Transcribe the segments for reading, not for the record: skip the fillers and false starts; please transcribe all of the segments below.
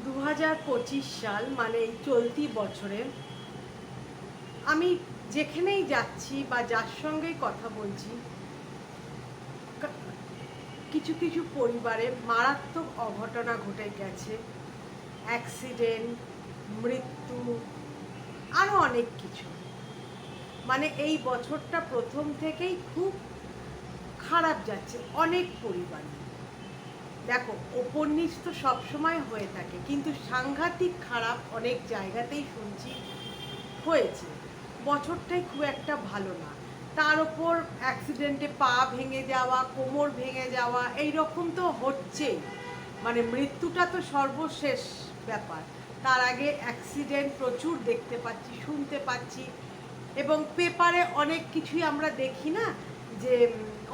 2025 সাল মানে এই চলতি বছরে আমি যেখানেই যাচ্ছি বা যার সঙ্গেই কথা বলছি কিছু কিছু পরিবারে মারাত্মক অঘটনা ঘটে গেছে, অ্যাক্সিডেন্ট, মৃত্যু, আরও অনেক কিছু। মানে এই বছরটা প্রথম থেকেই খুব খারাপ যাচ্ছে অনেক পরিবারে। দেখো, ওপর নিচ তো সবসময় হয়ে থাকে, কিন্তু সাংঘাতিক খারাপ অনেক জায়গাতেই শুনছি হয়েছে। বছরটাই খুব একটা ভালো না। তার ওপর অ্যাক্সিডেন্টে পা ভেঙে যাওয়া, কোমর ভেঙে যাওয়া, এই রকম তো হচ্ছেই। মানে মৃত্যুটা তো সর্বশেষ ব্যাপার, তার আগে অ্যাক্সিডেন্ট প্রচুর দেখতে পাচ্ছি, শুনতে পাচ্ছি। এবং পেপারে অনেক কিছুই আমরা দেখি না, যে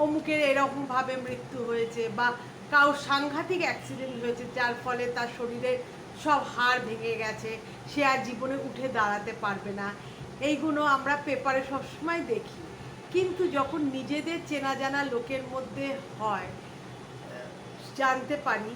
অমুকের এরকমভাবে মৃত্যু হয়েছে বা কারোর সাংঘাতিক অ্যাক্সিডেন্ট হয়েছে যার ফলে তার শরীরের সব হাড় ভেঙে গেছে, সে আর জীবনে উঠে দাঁড়াতে পারবে না। এইগুলো আমরা পেপারে সবসময় দেখি, কিন্তু যখন নিজেদের চেনা জানা লোকের মধ্যে হয়, জানতে পারি,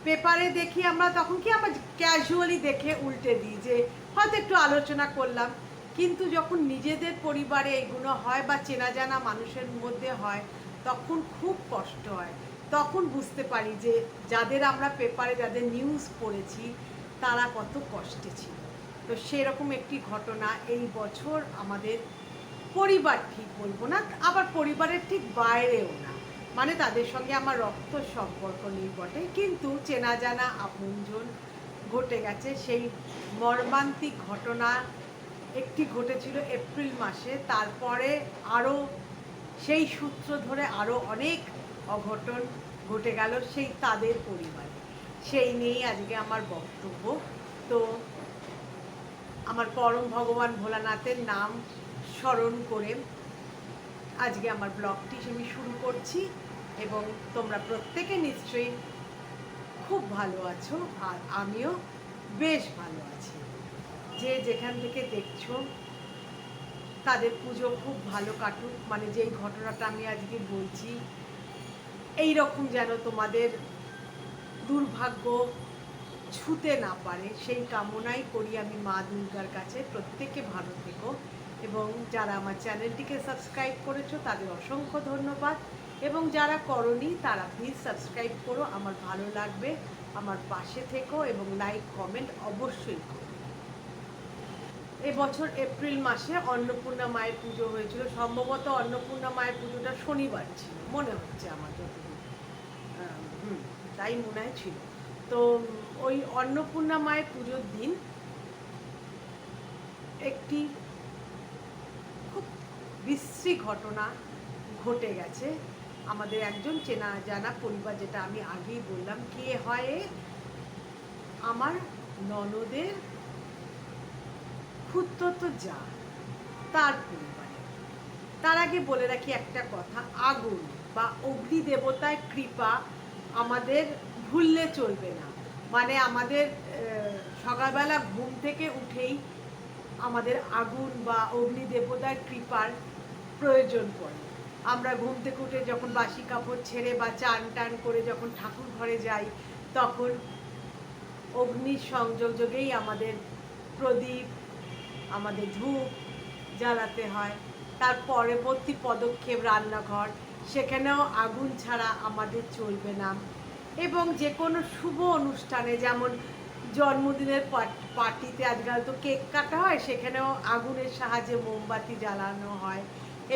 পেপারে দেখি আমরা, তখন কি আমরা ক্যাজুয়ালি দেখে উল্টে দিই, যে হয়তো একটু আলোচনা করলাম। কিন্তু যখন নিজেদের পরিবারে এগুলো হয় বা চেনা জানা মানুষের মধ্যে হয়, তখন খুব কষ্ট হয়। তখন বুঝতে পারি যে যাদের আমরা পেপারে যাদের নিউজ পড়েছি তারা কত কষ্টে ছিল। তো সেরকম একটি ঘটনা এই বছর আমাদের পরিবার, ঠিক বলবো না, আবার পরিবারের ঠিক বাইরেও না, মানে তাদের সঙ্গে আমার রক্ত সম্পর্ক নেই বটে, কিন্তু চেনা জানা আপনজন ঘটে গেছে। সেই মর্মান্তিক ঘটনা একটি ঘটেছিল এপ্রিল মাসে, তারপরে আরও সেই সূত্র ধরে আরও অনেক অঘটন ঘটে গেল সেই তাদের পরিবারে। সেই নিয়েই আজকে আমার বক্তব্য। তো আমার পরম ভগবান ভোলানাথের নাম স্মরণ করে আজকে আমার ব্লগটি আমি শুরু করছি, এবং তোমরা প্রত্যেকে নিশ্চয়ই খুব ভালো আছো, আর আমিও বেশ ভালো আছি। যে যেখান থেকে দেখছো তাদের পুজো খুব ভালো কাটুক, মানে যেই ঘটনাটা আমি আজকে বলছি এই রকম যেন তোমাদের দুর্ভাগ্য ছুতে না পারে, সেই কামনাই করি আমি মা দুর্গার কাছে। প্রত্যেকে ভালো থেকো, এবং যারা আমার চ্যানেলটিকে সাবস্ক্রাইব করেছো তাদের অসংখ্য ধন্যবাদ, এবং যারা করোনি তারা প্লিজ সাবস্ক্রাইব করো, আমার ভালো লাগবে। আমার পাশে থেকো এবং লাইক কমেন্ট অবশ্যই করো। এবছর এপ্রিল মাসে অন্নপূর্ণা মায়ের পুজো হয়েছিল, সম্ভবত অন্নপূর্ণা মায়ের পুজোটা শনিবার ছিল মনে হচ্ছে আমার যতদূর, তাই মনে হয় ছিল। তো ওই অন্নপূর্ণা মায়ের পুজোর দিন একটি খুব বিশ্রী ঘটনা ঘটে গেছে আমাদের একজন চেনা জানা পরিবার, যেটা আমি আগেই বললাম। কে হয়? আমার ননদের খুড়তুতো যা, তার পরিবারে। তার আগে বলে রাখি একটা কথা, আগুন বা অগ্নি দেবতার কৃপা আমাদের ভুললে চলবে না। মানে আমাদের সকালবেলা ঘুম থেকে উঠেই আমাদের আগুন বা অগ্নি দেবতার কৃপার প্রয়োজন পড়ে। আমরা ঘুম থেকে উঠে যখন বাসি কাপড় ছেড়ে বা চান টান করে যখন ঠাকুর ঘরে যাই, তখন অগ্নির সংযোগেই আমাদের প্রদীপ, আমাদের ধূপ জ্বালাতে হয়। তার পরবর্তী পদক্ষেপ রান্নাঘর, সেখানেও আগুন ছাড়া আমাদের চলবে না। এবং যে কোনো শুভ অনুষ্ঠানে, যেমন জন্মদিনের পার্টিতে আজকাল তো কেক কাটা হয়, সেখানেও আগুনের সাহায্যে মোমবাতি জ্বালানো হয়।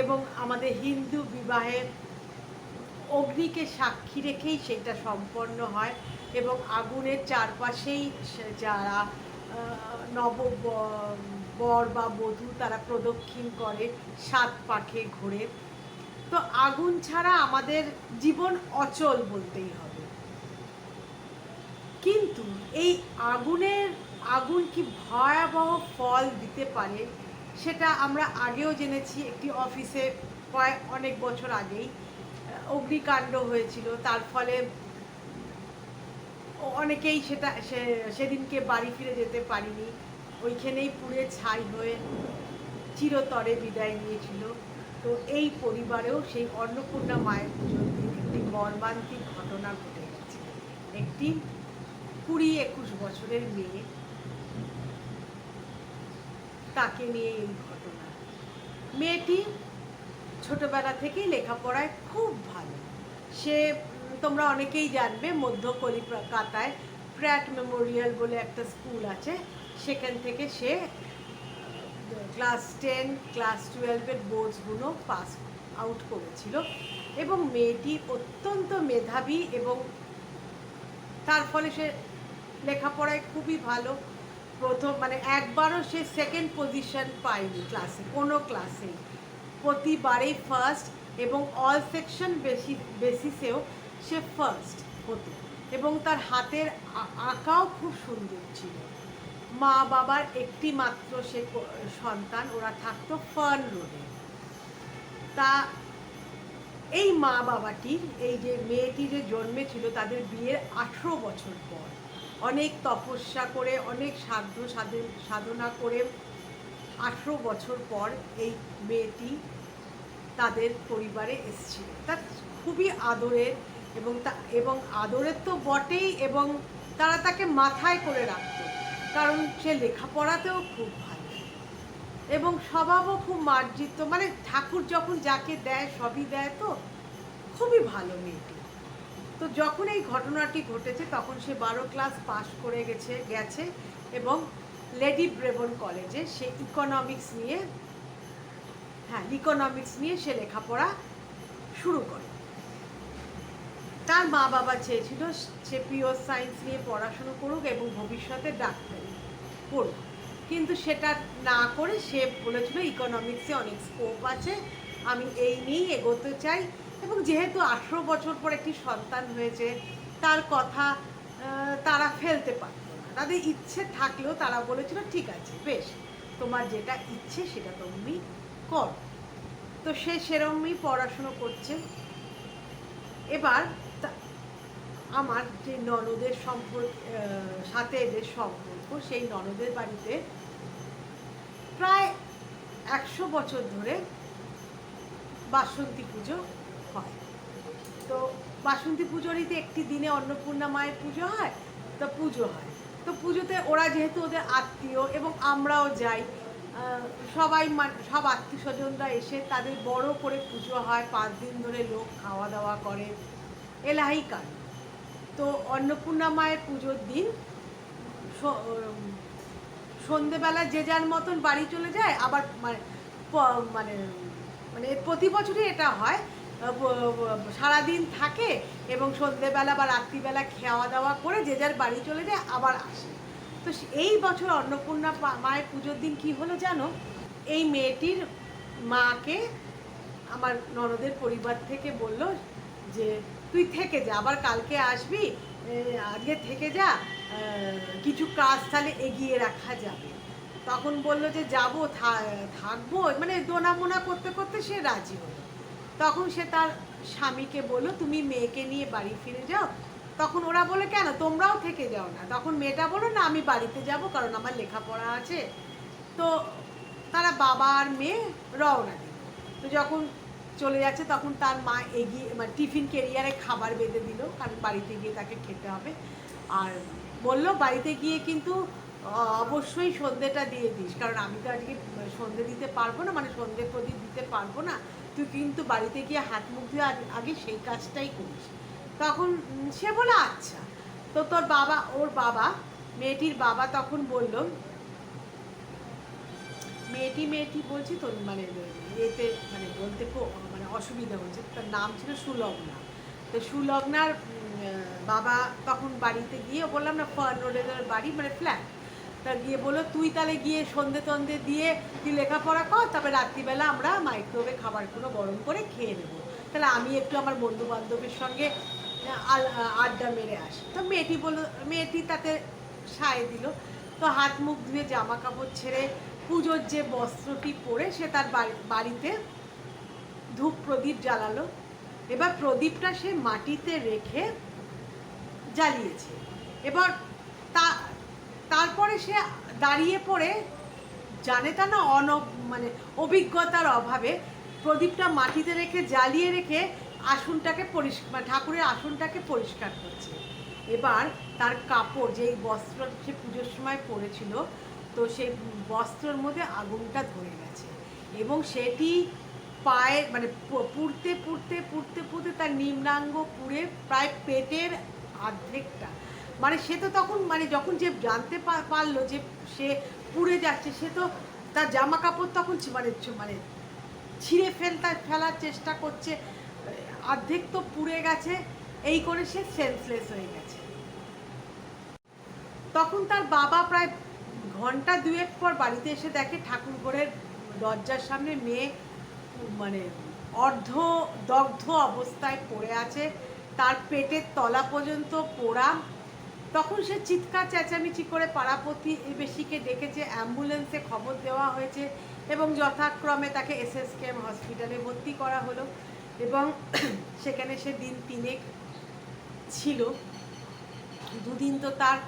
এবং আমাদের হিন্দু বিবাহে অগ্নিকে সাক্ষী রেখেই সেটা সম্পন্ন হয়, এবং আগুনের চারপাশেই যারা নব বর বা বধূ তারা প্রদক্ষিণ করে 7 পাকে ঘুরে। তো আগুন ছাড়া আমাদের জীবন অচল বলতেই হবে। কিন্তু এই আগুন কি ভয়াবহ ফল দিতে পারে সেটা আমরা আগেও জেনেছি। একটি অফিসে অনেক বছর আগেই অগ্নিকাণ্ড হয়েছিল, তার ফলে অনেকেই সেদিনকে বাড়ি ফিরে যেতে পারিনি, ওইখানেই পুড়ে ছাই হয়ে চিরতরে বিদায় নিয়েছিল। তো এই পরিবারেও সেই অন্নপূর্ণা মায়ের পুজোর দিন একটি মর্মান্তিক ঘটনা ঘটে গেছে। একটি 20-21 বছরের মেয়ে, তাকে নিয়ে এই ঘটনা। মেয়েটি ছোটবেলা থেকেই লেখাপড়ায় খুব ভালো। সে তোমরা অনেকেই জানবে, মধ্য কলিকাতায় প্র্যাট মেমোরিয়াল বলে একটা স্কুল আছে, সেখান থেকে সে ক্লাস 10 ক্লাস 12-এর বোর্ডসগুলো পাস আউট করেছিল এবং মেয়েটি অত্যন্ত মেধাবী এবং তার ফলে সে লেখাপড়ায় খুবই ভালো। প্রথম একবারও সে সেকেন্ড পজিশন পায়নি ক্লাসে, কোনো ক্লাসেই, প্রতিবারেই ফার্স্ট এবং অল সেকশন বেসিসেও সে ফার্স্ট হতো এবং তার হাতের আঁকাও খুব সুন্দর ছিল। মা বাবার একটি মাত্র সে সন্তান, ওরা থাকতো ফার্ন রোডে। তা এই মা বাবাটির, এই যে মেয়েটি যে জন্মেছিল তাদের বিয়ের 18 বছর পর, অনেক তপস্যা করে, অনেক সাধনা করে 18 বছর পর এই মেয়েটি তাদের পরিবারে এসেছিল। তা খুবই আদরের এবং আদরের তো বটেই, এবং তারা তাকে মাথায় করে রাখত, কারণ সে লেখাপড়াতেও খুব ভালো এবং স্বভাবও খুব মার্জিত। ঠাকুর যখন যাকে দেয় সবই দেয়, তো খুবই ভালো মেয়েটি। তো যখন এই ঘটনাটি ঘটেছে তখন সে 12 ক্লাস পাশ করে গেছে এবং লেডি ব্রেবন কলেজে সে ইকোনমিক্স নিয়ে সে লেখাপড়া শুরু করে। তার মা বাবা চেয়েছিল সে পিওর সায়েন্স নিয়ে পড়াশুনো করুক এবং ভবিষ্যতে ডাক্তারি পড়ুক, কিন্তু সেটা না করে সে বলেছিল ইকোনমিক্সে অনেক স্কোপ আছে, আমি এই নিয়েই এগোতে চাই। এবং যেহেতু 18 বছর পর একটি সন্তান হয়েছে, তার কথা তারা ফেলতে পারত না। তাদের ইচ্ছে থাকলেও তারা বলেছিল ঠিক আছে, বেশ, তোমার যেটা ইচ্ছে সেটা তুমি কর। তো সে সেরকমই পড়াশুনো করছে। এবার আমার যে ননদের সাথে এদের সম্পর্ক, সেই ননদের বাড়িতে প্রায় 100 বছর ধরে বাসন্তী পুজো হয়। তো বাসন্তী পুজোরই একটি দিনে অন্নপূর্ণা মায়ের পুজো হয়। তো পুজোতে ওরা যেহেতু ওদের আত্মীয় এবং আমরাও যাই, সবাই সব আত্মীয় স্বজনরা এসে তাদের বড় করে পুজো হয়, 5 দিন ধরে লোক খাওয়া দাওয়া করে, এলাহি কাণ্ড। তো অন্নপূর্ণা মায়ের পুজোর দিন সন্ধেবেলা যে যার মতন বাড়ি চলে যায়। আবার প্রতি বছরই এটা হয়, সারাদিন থাকে এবং সন্ধেবেলা বা রাত্রিবেলা খাওয়া দাওয়া করে যে যার বাড়ি চলে যায়, আবার আসে। তো এই বছর অন্নপূর্ণা মায়ের পুজোর দিন কি হলো জানো, এই মেয়েটির মাকে আমার ননদের পরিবার থেকে বলল যে তুই থেকে যা, আবার কালকে আসবি, আজকে থেকে যা, কিছু কাজ তাহলে এগিয়ে রাখা যাবে। তখন বললো যে যাবো, থাকবো, দোনামোনা করতে করতে সে রাজি হলো। তখন সে তার স্বামীকে বললো তুমি মেয়েকে নিয়ে বাড়ি ফিরে যাও। তখন ওরা বলে কেন, তোমরাও থেকে যাও না। তখন মেয়েটা বললো না, আমি বাড়িতে যাব, কারণ আমার লেখাপড়া আছে। তো তারা বাবা আর মেয়ে রওনা দিল। তো যখন চলে যাচ্ছে তখন তার মা এগিয়ে টিফিন ক্যারিয়ারে খাবার বেঁধে দিল, কারণ বাড়িতে গিয়ে তাকে খেতে হবে। আর বলল বাড়িতে গিয়ে কিন্তু অবশ্যই সন্ধ্যেটা দিয়ে দিস, কারণ আমি তো আজকে সন্ধ্যে দিতে পারবো না, সন্ধ্যে প্রদীপ দিতে পারবো না, তুই কিন্তু বাড়িতে গিয়ে হাত মুখ দিয়ে আগে সেই কাজটাই করিস। তখন সে বলে আচ্ছা। তো ওর বাবা, মেয়েটির বাবা তখন বলল, মেয়েটি বলছি তো এতে বলতে খুব অসুবিধা হচ্ছে, তার নাম ছিল সুলগ্না। তো সুলগ্নার বাবা তখন বাড়িতে গিয়ে, বললাম না ফার্ন রোডে বাড়ি, ফ্ল্যাট, তা গিয়ে বললো তুই তাহলে গিয়ে সন্ধে দিয়ে তুই লেখাপড়া কর, তারপরে রাত্রিবেলা আমরা মাইক্রোওয়েভে খাবারগুলো গরম করে খেয়ে নেবো, তাহলে আমি একটু আমার বন্ধু বান্ধবের সঙ্গে আড্ডা মেরে আসি। তো মেয়েটি তাতে সায় দিল। তো হাত মুখ ধুয়ে জামা কাপড় ছেড়ে পুজোর যে বস্ত্রটি পরে সে তার বাড়িতে ধূপ প্রদীপ জ্বালালো। এবার প্রদীপটা সে মাটিতে রেখে জ্বালিয়েছে। এবার তারপরে সে দাঁড়িয়ে পড়ে, জানে তা না অভিজ্ঞতার অভাবে প্রদীপটা মাটিতে রেখে জ্বালিয়ে রেখে আসনটাকে ঠাকুরের আসনটাকে পরিষ্কার করছে। এবার তার কাপড়, যেই বস্ত্র সে পুজোর সময় পরেছিল, তো সেই বস্ত্রর মধ্যে আগুনটা ধরে গেছে এবং সেটি পায়ে মানে পুড়তে পুড়তে পুড়তে পুড়তে তার নিম্নাঙ্গ পুড়ে প্রায় পেটের অর্ধেকটা, মানে সে তো তখন মানে যখন যে জানতে পারলো যে সে পুড়ে যাচ্ছে, সে তো তার জামা কাপড় তখন মানে মানে ছিঁড়ে ফেলার চেষ্টা করছে, অর্ধেক তো পুড়ে গেছে, এই করে সে সেন্সলেস হয়ে গেছে। তখন তার বাবা প্রায় ঘন্টা দুয়েক পর বাড়িতে এসে দেখে ঠাকুর ঘরের দরজার সামনে মেয়ে মানে অর্ধ দগ্ধ অবস্থায় পড়ে আছে, তার পেটের তলা পর্যন্ত পোড়া। তখন সে চিৎকার চেঁচামেচি করে পাড়া প্রতিবেশীকে ডেকেছে, অ্যাম্বুলেন্সে খবর দেওয়া হয়েছে এবং যথাক্রমে তাকে এসএসকেএম হসপিটালে ভর্তি করা হলো এবং সেখানে সে দিন 3 ছিল। দুদিন তো তার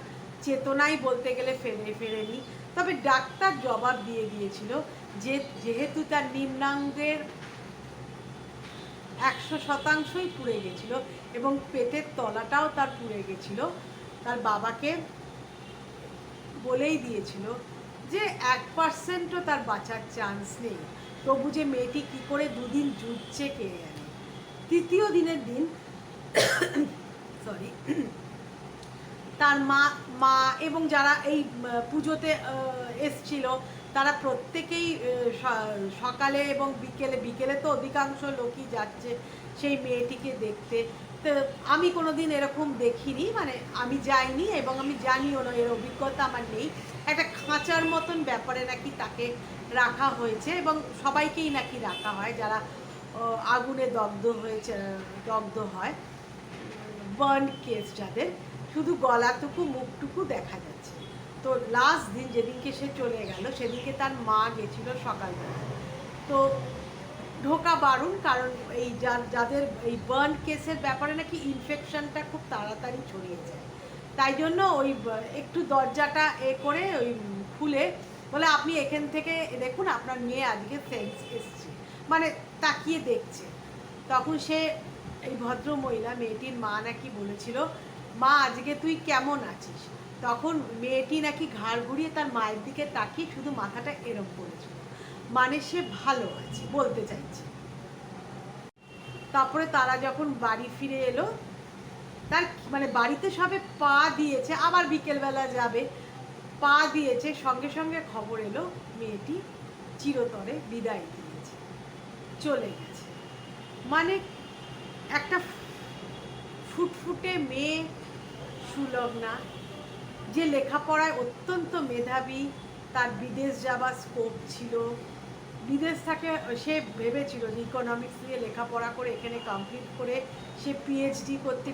চেতনাই বলতে গেলে ফেরেনি। তবে ডাক্তার জবাব দিয়ে দিয়েছিল যে যেহেতু তার নিম্নাঙ্গের 100%ই পুড়ে গেছিল এবং পেটের তলাটাও তার পুড়ে গেছিল, তার বাবাকে বলেই দিয়েছিল যে 1%ও তার বাঁচার চান্স নেই। তবু যে মেয়েটি কী করে দুদিন জুটছে কে জানে। তৃতীয় দিনের দিন সরি তার মা এবং যারা এই পুজোতে এসছিল তারা প্রত্যেকেই সকালে এবং বিকেলে তো অধিকাংশ লোকই যাচ্ছে সেই মেয়েটিকে দেখতে। তো আমি কোনোদিন এরকম দেখিনি, মানে আমি যাইনি এবং আমি জানিও না, এর অভিজ্ঞতা আমার নেই। একটা খাঁচার মতন ব্যাপারে নাকি তাকে রাখা হয়েছে এবং সবাইকেই নাকি রাখা হয় যারা আগুনে দগ্ধ হয়, বার্ন কেস যাদের, শুধু গলাটুকু মুখটুকু দেখা যাচ্ছে। তো লাস্ট দিন যেদিনকে সে চলে গেল সেদিনকে তার মা গেছিল সকালবেলা। তো ঢোকা বারণ, কারণ এই যাদের এই বার্ন কেসের ব্যাপারে নাকি ইনফেকশনটা খুব তাড়াতাড়ি ছড়িয়ে যায়, তাই জন্য ওই একটু দরজাটা করে ওই খুলে বলে আপনি এখান থেকে দেখুন আপনার মেয়ে আজকে সেন্স এসছে, মানে তাকিয়ে দেখছে। তখন সে এই ভদ্র মহিলা মেয়েটির মা নাকি বলেছিল, মা আজকে তুই কেমন আছিস? তখন মেয়েটি নাকি ঘাড় ঘুরিয়ে তার মায়ের দিকে তাকিয়ে শুধু মাথাটা এরম করেছিল, মানে সে ভালো আছে বলতে চাইছে। তারপরে তারা যখন বাড়ি ফিরে এলো, তার মানে বাড়িতে সবে পা দিয়েছে, আবার বিকেলবেলা যাবে, পা দিয়েছে, সঙ্গে সঙ্গে খবর এলো মেয়েটি চিরতরে বিদায় দিয়েছে, চলে গেছে। মানে একটা ফুটফুটে মেয়ে, সুলগ্না, যে লেখাপড়ায় অত্যন্ত মেধাবী, তার বিদেশ যাবার স্কোপ ছিল, বিদেশ থেকে সে ভেবেছিল যে ইকোনমিক্স নিয়ে লেখাপড়া করে এখানে কমপ্লিট করে সে পিএইচডি করতে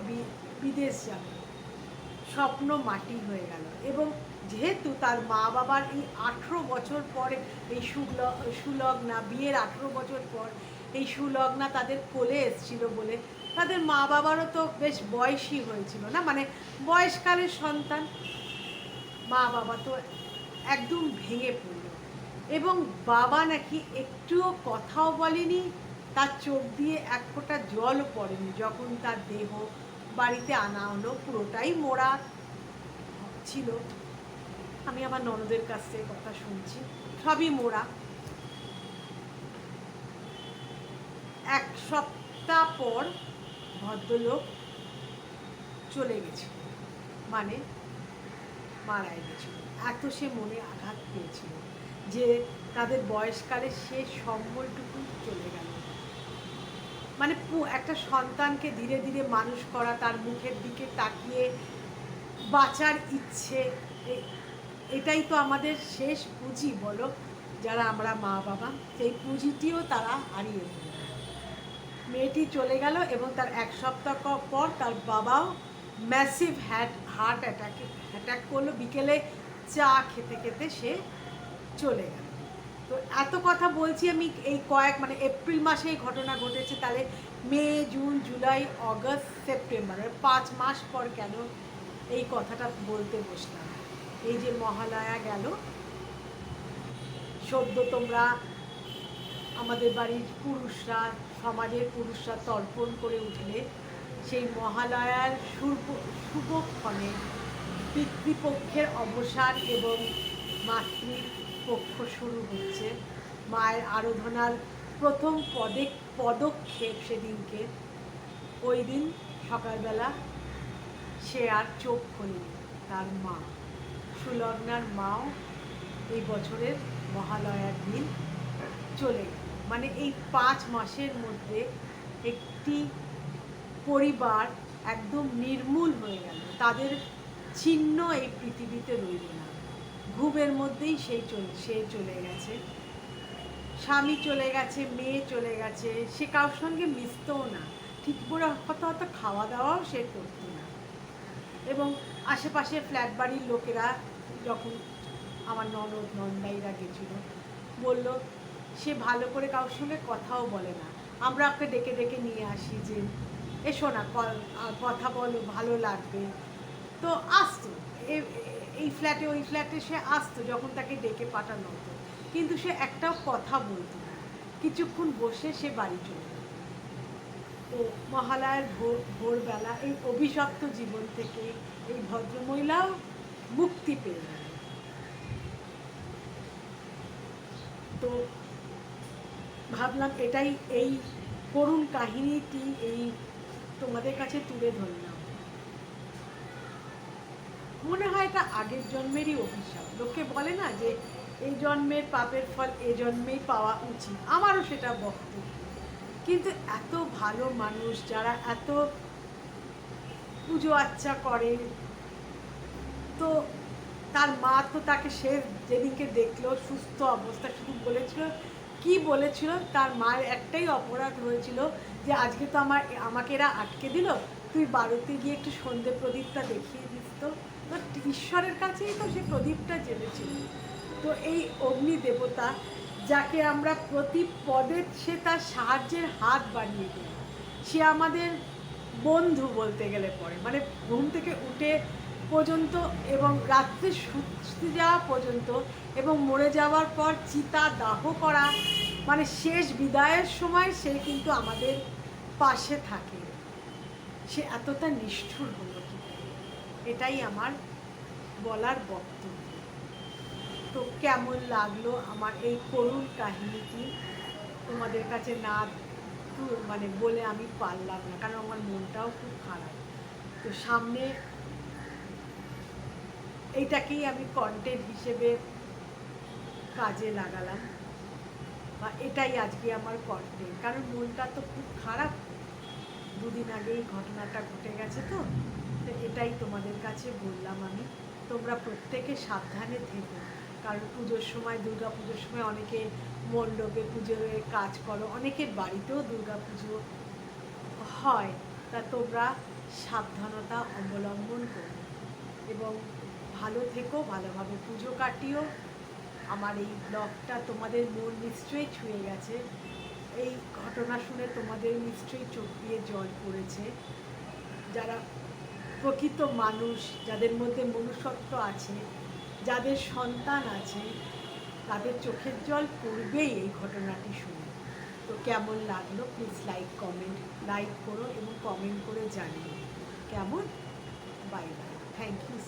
বিদেশ যাবে, স্বপ্ন মাটি হয়ে গেল। এবং যেহেতু তার মা বাবার এই 18 বছর পরে এই সুলগ্না বিয়ের 18 বছর পর এই সুলগ্না তাদের কোলে এসেছিল বলে তাদের মা বাবারও তো বেশ বয়সী হয়েছিল না, মানে বয়সকালের সন্তান, মা বাবা তো একদম ভেঙে পড়ল। এবং বাবা নাকি একটুও কথাও বলেনি, তার চোখ দিয়ে এক ফোঁটা জলও পড়েনি যখন তার দেহ বাড়িতে আনা হলো, পুরোটাই মোড়া ছিল। আমি আমার ননদের কাছ থেকে কথা শুনছি, সবই মোড়া। 1 সপ্তাহ পর ভদ্রলোক চলে গেছিল, মানে মারা গেছিল। এত সে মনে আঘাত পেয়েছিল যে তাদের বয়সকালে শেষ সম্বলটুকু চলে গেল। মানে একটা সন্তানকে ধীরে ধীরে মানুষ করা, তার মুখের দিকে তাকিয়ে বাঁচার ইচ্ছে, এটাই তো আমাদের শেষ পুঁজি বলো যারা আমরা মা বাবা, সেই পুঁজিটিও তারা হারিয়ে ফেলল। মেয়েটি চলে গেল এবং তার 1 সপ্তাহ পর তার বাবাও ম্যাসিভ হার্ট অ্যাটাক করলো। বিকেলে চা খেতে খেতে সে চলে গেল। তো এত কথা বলছি আমি, এই মানে এপ্রিল মাসে এই ঘটনা ঘটেছে, তাহলে মে, জুন, জুলাই, অগস্ট, সেপ্টেম্বর, 5 মাস পর কেন এই কথাটা বলতে বসলাম? এই যে মহালয়া গেল, সদ্য তোমরা আমাদের বাড়ির পুরুষরা, সমাজের পুরুষরা তর্পণ করে উঠলে সেই মহালয়ার শুভক্ষণে পিতৃপক্ষের অবসান এবং মাতৃপক্ষ শুরু হচ্ছে। মায়ের আরাধনার প্রথম পদক্ষেপ সেদিনকে। ওই দিন সকালবেলা সে আর চোখ খোলেনি। তার মা সুলগ্নার মাও এই বছরের মহালয়ার দিন চলে গেল। মানে এই 5 মাসের মধ্যে একটি পরিবার একদম নির্মূল হয়ে গেল। তাদের চিহ্ন এই পৃথিবীতে রইল না। ঘুমের মধ্যেই সে চলে গেছে। স্বামী চলে গেছে, মেয়ে চলে গেছে, সে কারোর সঙ্গে মিশতেও না, ঠিক করে হয়তো খাওয়া দাওয়াও সে করতো না। এবং আশেপাশে ফ্ল্যাট বাড়ির লোকেরা যখন আমার নন্দাইরা গেছিল, বলল সে ভালো করে কারোর সঙ্গে কথাও বলে না। আমরা ওকে ডেকে ডেকে নিয়ে আসি যে এসো না কথা বলো, ভালো লাগবে। তো আসতো এই ফ্ল্যাটে ওই ফ্ল্যাটে সে আসতো যখন তাকে ডেকে পাঠানো হতো, কিন্তু সে একটাও কথা বলতো না। কিছুক্ষণ বসে সে বাড়ি চলে যেত। তো মহালয়ার ভোরবেলা এই অভিশপ্ত জীবন থেকে এই ভদ্রমহিলাও মুক্তি পেয়ে গেল। তো ভাবলাম এটাই, এই করুণ কাহিনীটি এই তোমাদের কাছে তুলে ধরলাম। মনে হয় এটা আগের জন্মেরই অভিশাপ। লোকে বলে না যে এই জন্মের পাপের ফল এ জন্মেই পাওয়া উচিত, আমারও সেটা বক্তব্য। কিন্তু এত ভালো মানুষ যারা এত পুজো আচ্চা করে, তো তার মা তো তাকে সে যেদিনকে দেখলো সুস্থ অবস্থা, শুধু বলেছিল তার মায়ের একটাই অপরাধ হয়েছিল যে আজকে তো আমাকে এরা আটকে দিল, তুই বাড়িতে গিয়ে একটু সন্ধে প্রদীপটা দেখিয়ে দিস। তো ঈশ্বরের কাছেই তো সে প্রদীপটা জ্বেলেছিল। তো এই অগ্নি দেবতা যাকে আমরা প্রতি পদে সে তার সাহায্যের হাত বাড়িয়ে দেয়, সে আমাদের বন্ধু বলতে গেলে পরে, মানে ঘুম থেকে উঠে পর্যন্ত এবং রাত্রে শুতে যাওয়া পর্যন্ত এবং মরে যাওয়ার পর চিতা দাহ করা, মানে শেষ বিদায়ের সময় সে কিন্তু আমাদের পাশে থাকে। সে এতটা নিষ্ঠুর হলো কি, এটাই আমার বলার বক্তব্য। তো কেমন লাগলো আমার এই করুণ কাহিনীটি তোমাদের কাছে না মানে বলে আমি পারলাম না, কারণ আমার মনটাও খুব খারাপ। তো সামনে এইটাকেই আমি কন্টেন্ট হিসেবে কাজে লাগালাম, বা এটাই আজকে আমার কন্টেন্ট, কারণ মনটা তো খুব খারাপ। দুদিন আগেই ঘটনাটা ঘটে গেছে। তো এটাই তোমাদের কাছে বললাম আমি। তোমরা প্রত্যেকে সাবধানে থেকো, কারণ পুজোর সময়, দুর্গা পুজোর সময় অনেকে মণ্ডপে পুজোর কাজ করো, অনেকের বাড়িতেও দুর্গা পুজো হয়। তা তোমরা সাবধানতা অবলম্বন করো এবং ভালো থেকো, ভালোভাবে পুজো কাটিও। আমার এই ব্লগটা তোমাদের মন নিশ্চয়ই ছুঁয়ে গেছে। এই ঘটনা শুনে তোমাদের নিশ্চয়ই চোখ দিয়ে জল পড়েছে। যারা প্রকৃত মানুষ, যাদের মধ্যে মনুষ্যত্ব আছে, যাদের সন্তান আছে, তাদের চোখের জল পড়বেই এই ঘটনাটি শুনে। তো কেমন লাগলো প্লিজ লাইক করো এবং কমেন্ট করে জানিও কেমন। Bye bye, thank you.